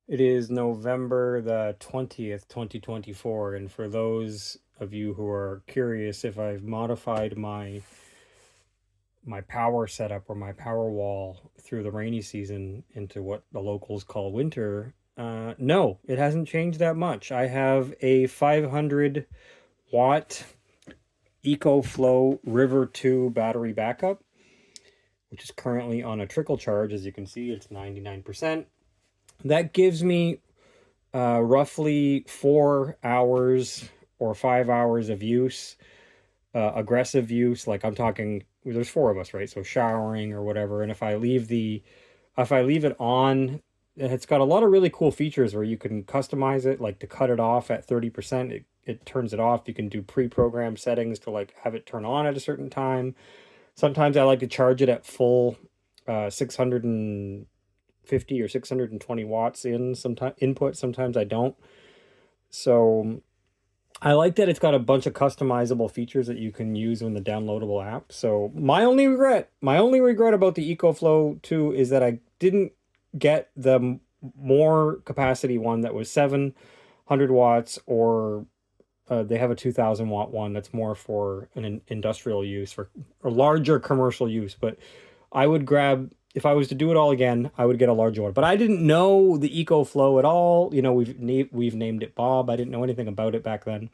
It is November the 20th, 2024, and for those of you who are curious if I've modified my power setup or my power wall through the rainy season into what the locals call winter, no, it hasn't changed that much. I have a 500 watt EcoFlow River 2 battery backup, which is currently on a trickle charge. As you can see, it's 99%. That gives me roughly 4 hours or 5 hours of use, aggressive use. Like I'm talking, there's four of us, right? So showering or whatever. And if I leave it on, it's got a lot of really cool features where you can customize it, like to cut it off at 30%. It turns it off. You can do pre-programmed settings to like have it turn on at a certain time. Sometimes I like to charge it at full 650 or 620 watts in sometimes input. Sometimes I don't. So I like that it's got a bunch of customizable features that you can use in the downloadable app. So my only regret about the EcoFlow 2 is that I didn't get the more capacity one that was 700 watts, or they have a 2000 watt one that's more for an industrial use for or larger commercial use. But I would grab, if I was to do it all again, I would get a larger one. But I didn't know the EcoFlow at all. You know, we've named it Bob. I didn't know anything about it back then.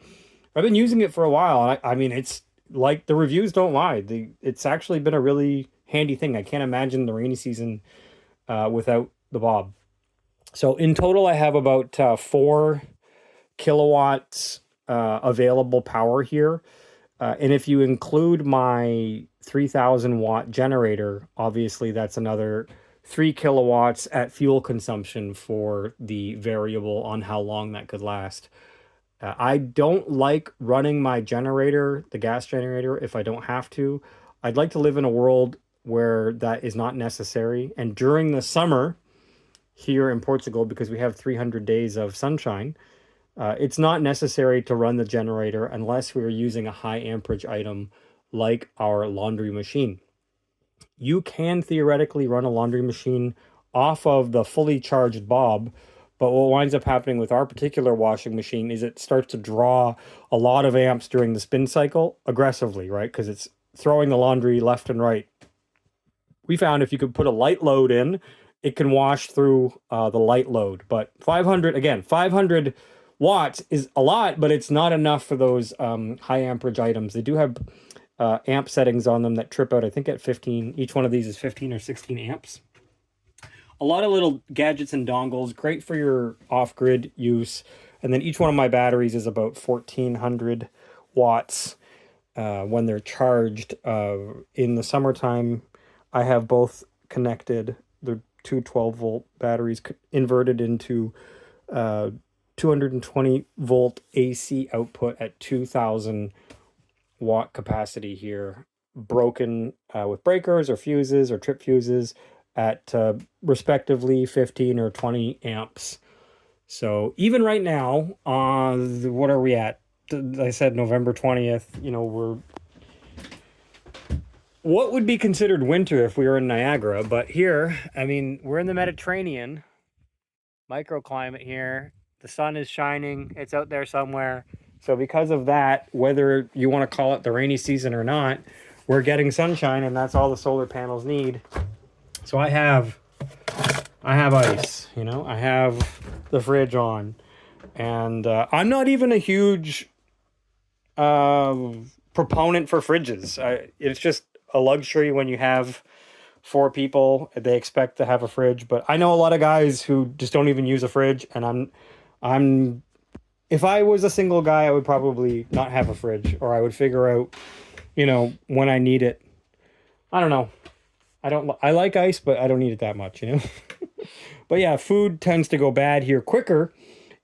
I've been using it for a while. I mean, it's like the reviews don't lie. It's actually been a really handy thing. I can't imagine the rainy season without the Bob. So in total, I have about 4 kilowatts available power here. And if you include my 3000 watt generator, obviously that's another 3 kilowatts at fuel consumption for the variable on how long that could last. I don't like running my generator, the gas generator, if I don't have to. I'd like to live in a world where that is not necessary. And during the summer here in Portugal, because we have 300 days of sunshine, it's not necessary to run the generator unless we are using a high amperage item like our laundry machine. You can theoretically run a laundry machine off of the fully charged Bob, but what winds up happening with our particular washing machine is it starts to draw a lot of amps during the spin cycle aggressively, right? Because it's throwing the laundry left and right. We found if you could put a light load in, it can wash through the light load. But 500, again, 500 watts is a lot, but it's not enough for those high amperage items. They do have amp settings on them that trip out, I think, at 15. Each one of these is 15 or 16 amps. A lot of little gadgets and dongles, great for your off grid use. And then each one of my batteries is about 1400 watts when they're charged. In the summertime, I have both connected. The two 12-volt batteries inverted into 220 volt AC output at 2000 watt capacity here, broken with breakers or fuses or trip fuses at respectively 15 or 20 amps. So even right now, what are we at? I said November 20th. You know, we're what would be considered winter if we were in Niagara, but here, I mean, we're in the Mediterranean, microclimate here. The sun is shining, it's out there somewhere. So, because of that, whether you want to call it the rainy season or not, we're getting sunshine, and that's all the solar panels need. So, I have ice, you know, I have the fridge on, and I'm not even a huge uh, proponent for fridges. It's just a luxury when you have four people. They expect to have a fridge, but I know a lot of guys who just don't even use a fridge. And I'm, if I was a single guy, I would probably not have a fridge, or I would figure out, you know, when I need it. I don't know. I like ice, but I don't need it that much, you know? But yeah, food tends to go bad here quicker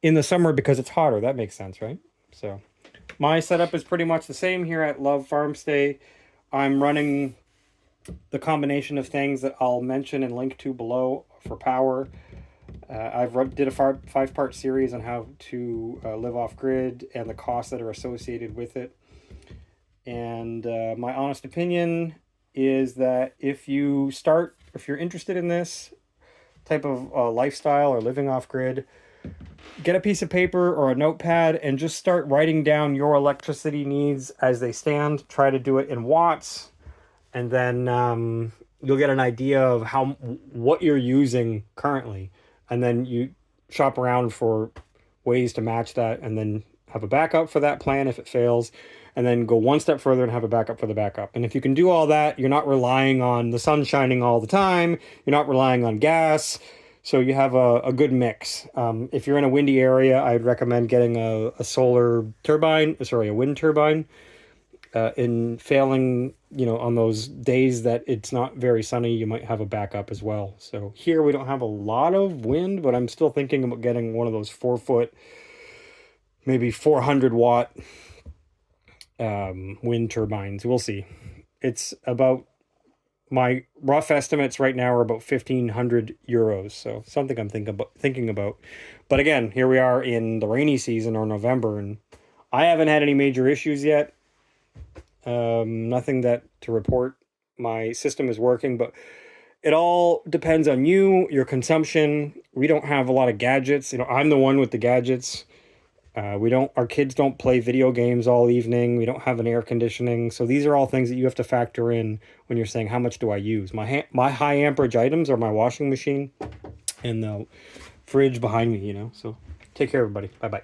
in the summer because it's hotter. That makes sense, right? So my setup is pretty much the same here at Love Farm Stay. I'm running the combination of things that I'll mention and link to below for power. I've did a five-part series on how to live off grid and the costs that are associated with it. And my honest opinion is that if you're interested in this, type of lifestyle or living off grid, get a piece of paper or a notepad and just start writing down your electricity needs as they stand. Try to do it in watts, and then you'll get an idea of what you're using currently, and then you shop around for ways to match that, and then have a backup for that plan if it fails, and then go one step further and have a backup for the backup. And if you can do all that, you're not relying on the sun shining all the time, you're not relying on gas, so you have a good mix. If you're in a windy area, I'd recommend getting a wind turbine. In failing, on those days that it's not very sunny, you might have a backup as well. So here we don't have a lot of wind, but I'm still thinking about getting one of those 4-foot, maybe 400-watt wind turbines. We'll see. It's about, my rough estimates right now are about 1,500 euros. So something I'm thinking about. But again, here we are in the rainy season, or November, and I haven't had any major issues yet. Nothing to report. My system is working, but it all depends on you, your consumption. We don't have a lot of gadgets. I'm the one with the gadgets. Our kids don't play video games all evening. We don't have an air conditioning. So these are all things that you have to factor in when you're saying, how much do I use? My high amperage items are my washing machine and the fridge behind me, So take care, everybody. Bye-bye.